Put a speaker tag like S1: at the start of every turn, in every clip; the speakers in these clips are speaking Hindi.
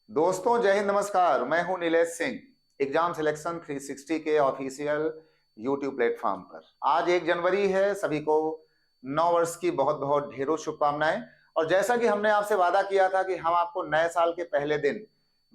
S1: दोस्तों जय हिंद, नमस्कार। मैं हूं नीलेश सिंह, एग्जाम सिलेक्शन 360 के ऑफिशियल यूट्यूब प्लेटफॉर्म पर। आज 1 जनवरी है। सभी को नव वर्ष की बहुत बहुत ढेरों शुभकामनाएं। और जैसा कि हमने आपसे वादा किया था कि हम आपको नए साल के पहले दिन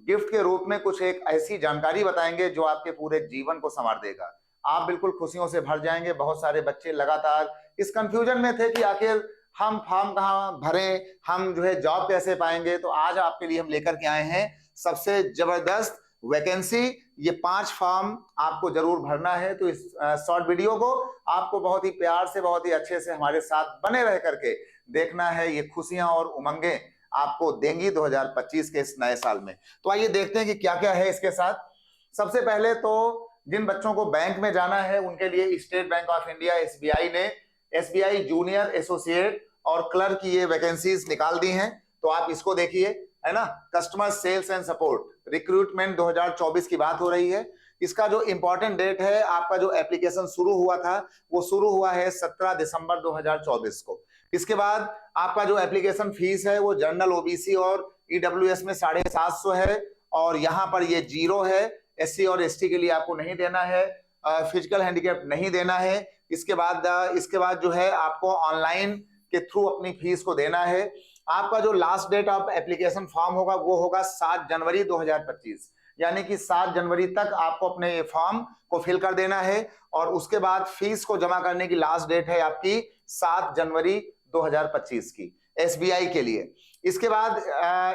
S1: गिफ्ट के रूप में कुछ एक ऐसी जानकारी बताएंगे जो आपके पूरे जीवन को संवार देगा। आप बिल्कुल खुशियों से भर जाएंगे। बहुत सारे बच्चे लगातार इस कंफ्यूजन में थे कि आखिर हम फॉर्म कहाँ भरें, हम जो है जॉब कैसे पाएंगे। तो आज आपके लिए हम लेकर के आए हैं सबसे जबरदस्त वैकेंसी। ये 5 फॉर्म आपको जरूर भरना है। तो इस शॉर्ट वीडियो को आपको बहुत ही प्यार से, बहुत ही अच्छे से हमारे साथ बने रह करके देखना है। ये खुशियां और उमंगें आपको देंगी 2025 के इस नए साल में। तो आइए देखते हैं कि क्या क्या है इसके साथ। सबसे पहले तो जिन बच्चों को बैंक में जाना है उनके लिए state bank of India SBI ने एसबीआई जूनियर एसोसिएट और क्लर्क की ये वैकेंसीज निकाल दी हैं। तो आप इसको देखिए, है ना। Customer sales and support recruitment 2024 की बात हो रही है। इसका जो इंपॉर्टेंट डेट है, आपका जो एप्लीकेशन शुरू हुआ था वो शुरू हुआ है 17 दिसंबर 2024 को। इसके बाद आपका जो एप्लीकेशन फीस है वो जनरल ओबीसी और ईडब्ल्यूएस में 750 है, और यहाँ पर ये 0 है। एससी और एसटी के लिए आपको नहीं देना है, फिजिकल हैंडीकैप नहीं देना है। इसके बाद जो है आपको ऑनलाइन के थ्रू अपनी फीस को देना है। आपका जो last date of application form होगा वो होगा 7 जनवरी 2025, यानी कि 7 जनवरी तक आपको अपने ये फॉर्म को फिल कर देना है। और उसके बाद फीस को जमा करने की लास्ट डेट है आपकी 7 जनवरी 2025 की एसबीआई के लिए। इसके बाद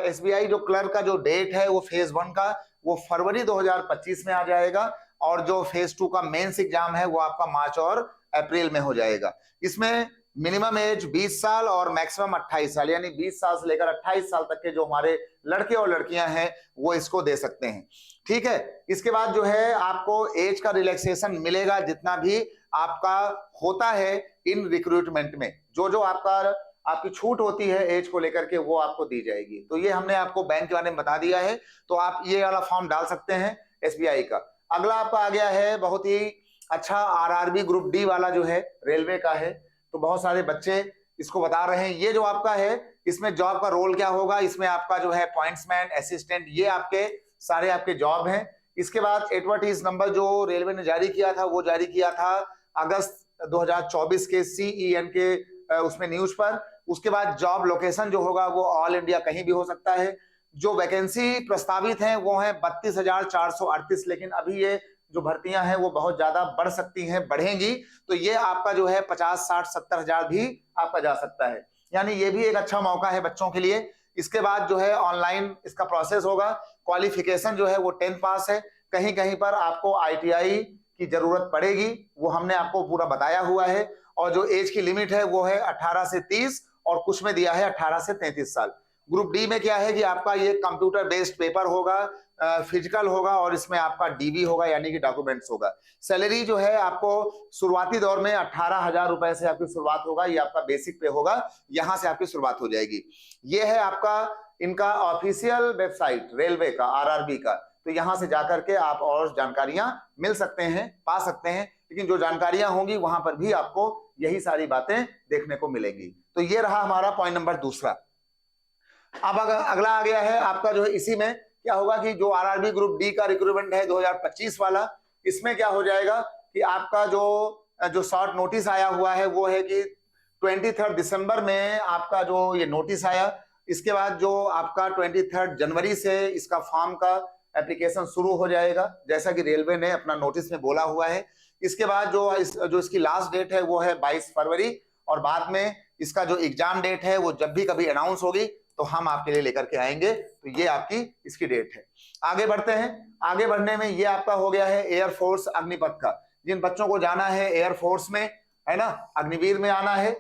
S1: एसबीआई जो क्लर्क का जो डेट है वो फेज 1 का वो फरवरी 2025 में आ जाएगा, और जो फेज 2 का मेंस एग्जाम है वो आपका मार्च और अप्रैल में हो जाएगा। इसमें मिनिमम एज 20 साल और मैक्सिमम 28 साल, यानी 20 साल से लेकर 28 साल तक के जो हमारे लड़के और लड़कियां हैं वो इसको दे सकते हैं। ठीक है। इसके बाद जो है आपको एज का रिलैक्सेशन मिलेगा, जितना भी आपका होता है इन रिक्रूटमेंट में। जो जो आपकी छूट होती है एज को लेकर के वो आपको दी जाएगी। तो ये हमने आपको बैंक के बारे में बता दिया है। तो आप ये वाला फॉर्म डाल सकते हैं एसबीआई का। अगला आपका आ गया है बहुत ही अच्छा, आरआरबी ग्रुप डी वाला जो है रेलवे का है। तो बहुत सारे बच्चे इसको बता रहे हैं। ये जो आपका है इसमें जॉब का रोल क्या होगा, इसमें आपका जो है पॉइंट्समैन, असिस्टेंट, ये आपके सारे आपके जॉब हैं। इसके बाद एडवर्टीज नंबर जो रेलवे ने जारी किया था वो जारी किया था अगस्त 2024 के सीईएन के उसमें न्यूज पर। उसके बाद जॉब लोकेशन जो होगा वो ऑल इंडिया कहीं भी हो सकता है। जो वैकेंसी प्रस्तावित है वो है 32,438, लेकिन अभी ये जो भर्तियां हैं वो बहुत ज्यादा बढ़ सकती हैं, बढ़ेंगी। तो ये आपका जो है 50, 60, 70 हजार भी आपका जा सकता है, यानी ये भी एक अच्छा मौका है बच्चों के लिए। इसके बाद जो है ऑनलाइन इसका प्रोसेस होगा। क्वालिफिकेशन जो है वो 10 पास है। कहीं कहीं पर आपको आईटीआई की जरूरत पड़ेगी, वो हमने आपको पूरा बताया हुआ है। और जो एज की लिमिट है वो है 18 से 30, और कुछ में दिया है 18 से 33 साल। ग्रुप डी में क्या है कि आपका ये कंप्यूटर बेस्ड पेपर होगा, फिजिकल होगा, और इसमें आपका डीबी होगा यानी कि डॉक्यूमेंट्स होगा। सैलरी जो है आपको शुरुआती दौर में 18,000 रुपए से आपकी शुरुआत होगा। ये आपका बेसिक पे होगा, यहां से आपकी शुरुआत हो जाएगी। ये है आपका इनका ऑफिशियल वेबसाइट रेलवे का, आरआरबी का। तो यहां से जाकर के आप और जानकारियां मिल सकते हैं, पा सकते हैं। लेकिन जो जानकारियां होंगी वहां पर भी आपको यही सारी बातें देखने को मिलेंगी। तो ये रहा हमारा पॉइंट नंबर दूसरा। अब अगला आ गया है आपका जो है, इसी में क्या होगा कि जो आरआरबी ग्रुप डी का रिक्रूटमेंट है 2025 वाला, इसमें क्या हो जाएगा कि आपका जो जो शॉर्ट नोटिस आया हुआ है वो है कि 23 दिसंबर में आपका जो ये नोटिस आया। इसके बाद जो आपका 23 जनवरी से इसका फॉर्म का एप्लीकेशन शुरू हो जाएगा, जैसा कि रेलवे ने अपना नोटिस में बोला हुआ है। इसके बाद जो इसकी लास्ट डेट है वो है 22 फरवरी, और बाद में इसका जो एग्जाम डेट है वो जब भी कभी अनाउंस होगी तो हम आपके लिए लेकर के आएंगे। तो ये आपकी इसकी डेट है। आगे बढ़ते हैं। आगे बढ़ने में ये आपका हो गया है एयरफोर्स अग्निपथ का। जिन बच्चों को जाना है एयरफोर्स में, है ना, अग्निवीर में आना है,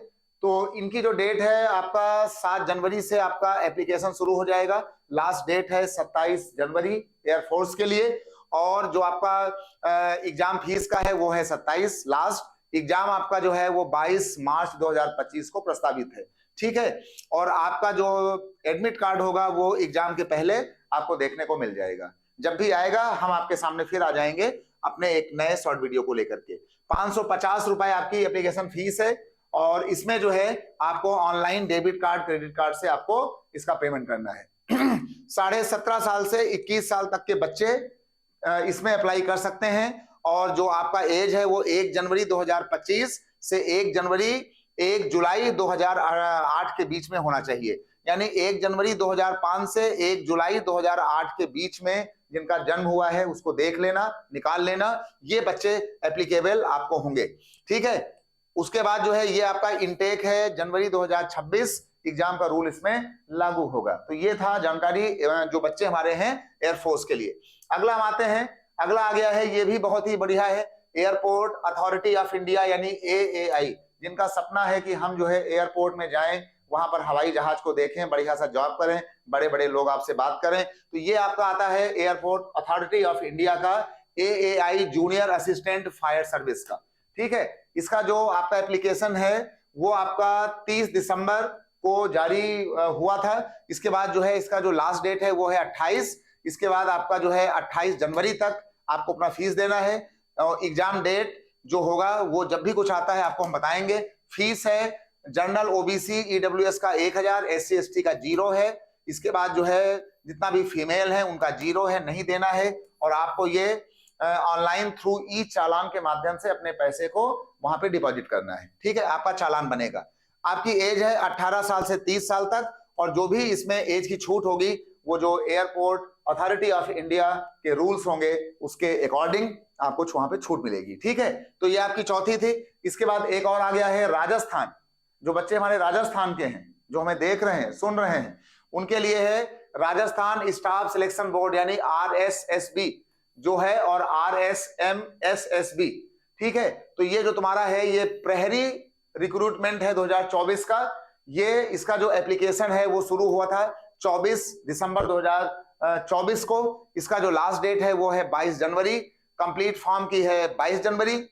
S1: तो इनकी जो डेट है आपका 7 जनवरी से आपका एप्लीकेशन शुरू हो जाएगा। लास्ट डेट है 27 जनवरी एयरफोर्स के लिए। और जो आपका एग्जाम फीस का है वो है 27। लास्ट एग्जाम आपका जो है वो 22 मार्च 2025 को प्रस्तावित है। ठीक है। और आपका जो एडमिट कार्ड होगा वो एग्जाम के पहले आपको देखने को मिल जाएगा। जब भी आएगा हम आपके सामने फिर आ जाएंगे अपने एक नए शॉर्ट वीडियो को लेकर के। 550 रुपए आपकी एप्लीकेशन फीस है, और इसमें जो है आपको online debit card, credit card से आपको इसका पेमेंट करना है। 17.5 साल से 21 साल तक के बच्चे इसमें अप्लाई कर सकते हैं। और जो आपका एज है वो 1 जनवरी 2025 से 1 जुलाई 2008 के बीच में होना चाहिए। यानी 1 जनवरी 2005 से 1 जुलाई 2008 के बीच में जिनका जन्म हुआ है उसको देख लेना, निकाल लेना, ये बच्चे एप्लीकेबल आपको होंगे। ठीक है, उसके बाद जो है ये आपका इनटेक है, जनवरी 2026 एग्जाम का रूल इसमें लागू होगा। तो ये था जानकारी जो बच्चे हमारे हैं एयरफोर्स के लिए। अगला हम आते हैं, अगला आ गया है, ये भी बहुत ही बढ़िया है, एयरपोर्ट अथॉरिटी ऑफ इंडिया यानी AAI, जिनका सपना है कि हम जो है एयरपोर्ट में जाएं, वहां पर हवाई जहाज को देखें, बढ़िया सा जॉब करें, बड़े बड़े लोग आपसे बात करें। तो ये आपका आता है एयरपोर्ट अथॉरिटी ऑफ इंडिया का AAI junior assistant fire service का। ठीक है, इसका जो आपका एप्लीकेशन है वो आपका 30 दिसंबर को जारी हुआ था। इसके बाद जो है इसका जो लास्ट डेट है वो है 28। इसके बाद आपका जो है 28 जनवरी तक आपको अपना फीस देना है। और एग्जाम डेट जो होगा वो जब भी कुछ आता है आपको हम बताएंगे। फीस है जनरल OBC EWS का 1000, SC ST का 0 है। इसके बाद जो है जितना भी फीमेल है उनका 0 है, नहीं देना है। और आपको ये ऑनलाइन थ्रू ई चालान के माध्यम से अपने पैसे को वहां पे डिपॉजिट करना है। ठीक है, आपका चालान बनेगा। आपकी एज है 18 साल से 30 साल तक, और जो भी इसमें एज की छूट होगी वो जो एयरपोर्ट अथॉरिटी ऑफ इंडिया के रूल्स होंगे उसके अकॉर्डिंग आपको वहां पे छूट मिलेगी। ठीक है, तो ये आपकी चौथी थी। इसके बाद एक और आ गया है राजस्थान। जो बच्चे हमारे राजस्थान के हैं जो हमें देख रहे हैं, सुन रहे हैं, उनके लिए है राजस्थान स्टाफ सिलेक्शन बोर्ड यानी RSSB जो है, और RSMSSB। ठीक है, तो ये जो तुम्हारा है ये प्रहरी रिक्रूटमेंट है 2024 का। ये इसका जो एप्लीकेशन है वो शुरू हुआ था 24 दिसंबर 2024 को। इसका जो लास्ट डेट है वो है 22 जनवरी। कंप्लीट फॉर्म की है 22 जनवरी।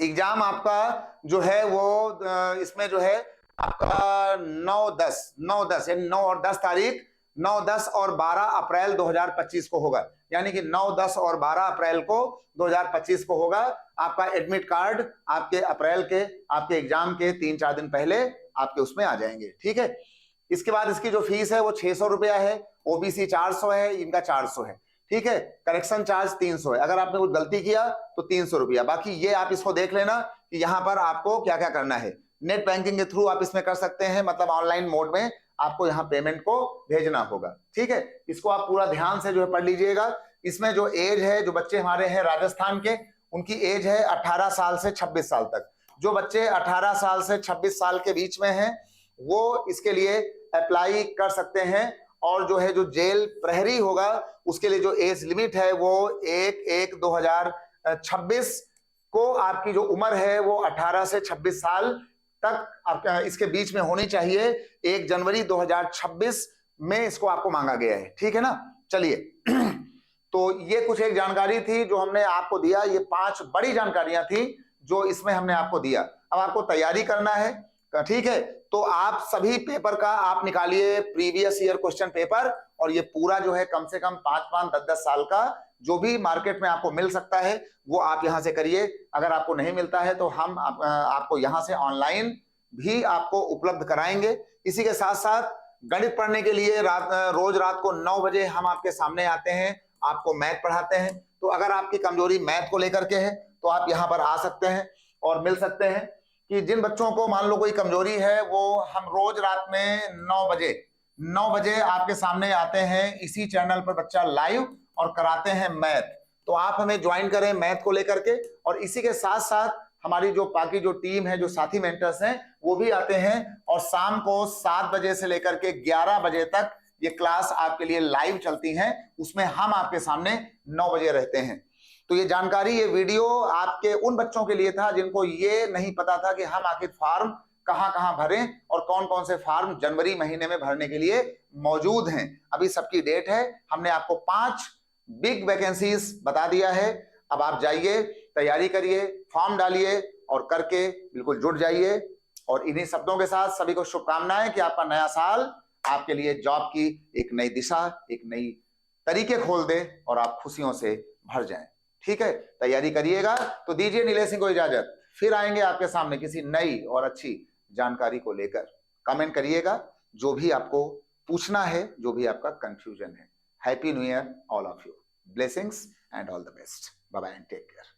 S1: एग्जाम आपका जो है वो इसमें जो है आपका 9-10 यानी 9 और 10 तारीख, 9, 10 और 12 अप्रैल 2025 को होगा। यानी कि 9, 10 और 12 अप्रैल को 2025 को होगा। आपका एडमिट कार्ड आपके अप्रैल के आपके एग्जाम के 3-4 दिन पहले आपके उसमें आ जाएंगे। ठीक है, इसके बाद इसकी जो फीस है वो 600 रुपया है। OBC 400 है, इनका 400 है। ठीक है, करेक्शन चार्ज 300 है। अगर आपने कुछ गलती किया तो 300 रुपया। बाकी ये आप इसको देख लेना कि यहाँ पर आपको क्या क्या करना है। नेट बैंकिंग के थ्रू आप इसमें कर सकते हैं, मतलब ऑनलाइन मोड में आपको यहाँ पेमेंट को भेजना होगा। ठीक है, इसको आप पूरा ध्यान से जो है पढ़ लीजिएगा। इसमें जो एज है, जो बच्चे हमारे हैं राजस्थान के, उनकी एज है 18 साल से 26 साल तक। जो बच्चे 18 साल से 26 साल के बीच में हैं वो इसके लिए अप्लाई कर सकते हैं। और जो है जो जेल प्रहरी होगा उसके लिए जो एज लिमिट है वो 1/1/2026 को आपकी जो उम्र है वो 18 से 26 साल तक इसके बीच में होनी चाहिए। 1 जनवरी 2026 में इसको आपको मांगा गया है। ठीक है ना, चलिए तो ये कुछ एक जानकारी थी जो हमने आपको दिया। ये 5 बड़ी जानकारियां थी जो इसमें हमने आपको दिया। अब आपको तैयारी करना है। ठीक है, तो आप सभी पेपर का आप निकालिए प्रीवियस ईयर क्वेश्चन पेपर, और ये पूरा जो है कम से कम 5-5, 10-10 साल का जो भी मार्केट में आपको मिल सकता है वो आप यहां से करिए। अगर आपको नहीं मिलता है तो हम आपको यहां से ऑनलाइन भी आपको उपलब्ध कराएंगे। इसी के साथ साथ गणित पढ़ने के लिए रोज रात को 9 बजे हम आपके सामने आते हैं, आपको मैथ पढ़ाते हैं। तो अगर आपकी कमजोरी मैथ को लेकर के है तो आप यहाँ पर आ सकते हैं और मिल सकते हैं। कि जिन बच्चों को मान लो कोई कमजोरी है वो हम रोज रात में 9 बजे आपके सामने आते हैं इसी चैनल पर बच्चा लाइव, और कराते हैं मैथ। तो आप हमें ज्वाइन करें मैथ को लेकर के। और इसी के साथ साथ हमारी जो बाकी जो टीम है, जो साथी मेंटर्स हैं, वो भी आते हैं, और शाम को 7 बजे से लेकर के 11 बजे तक ये क्लास आपके लिए लाइव चलती हैं। उसमें हम आपके सामने 9 बजे रहते हैं। तो ये जानकारी, ये वीडियो आपके उन बच्चों के लिए था जिनको ये नहीं पता था कि हम आखिर फॉर्म कहां कहां भरें और कौन कौन से फॉर्म जनवरी महीने में भरने के लिए मौजूद हैं। अभी सबकी डेट है। हमने आपको 5 बिग वैकेंसीज बता दिया है। अब आप जाइए, तैयारी करिए, फॉर्म डालिए और करके बिल्कुल जुड़ जाइए। और इन्हीं शब्दों के साथ सभी को शुभकामनाएं कि आपका नया साल आपके लिए जॉब की एक नई दिशा, एक नई तरीके खोल दे और आप खुशियों से भर जाएं। ठीक है, तैयारी करिएगा। तो दीजिए नीलेश सिंह को इजाजत। फिर आएंगे आपके सामने किसी नई और अच्छी जानकारी को लेकर। कमेंट करिएगा जो भी आपको पूछना है, जो भी आपका कंफ्यूजन है। Happy new year all of you, blessings and all the best, bye bye and take care.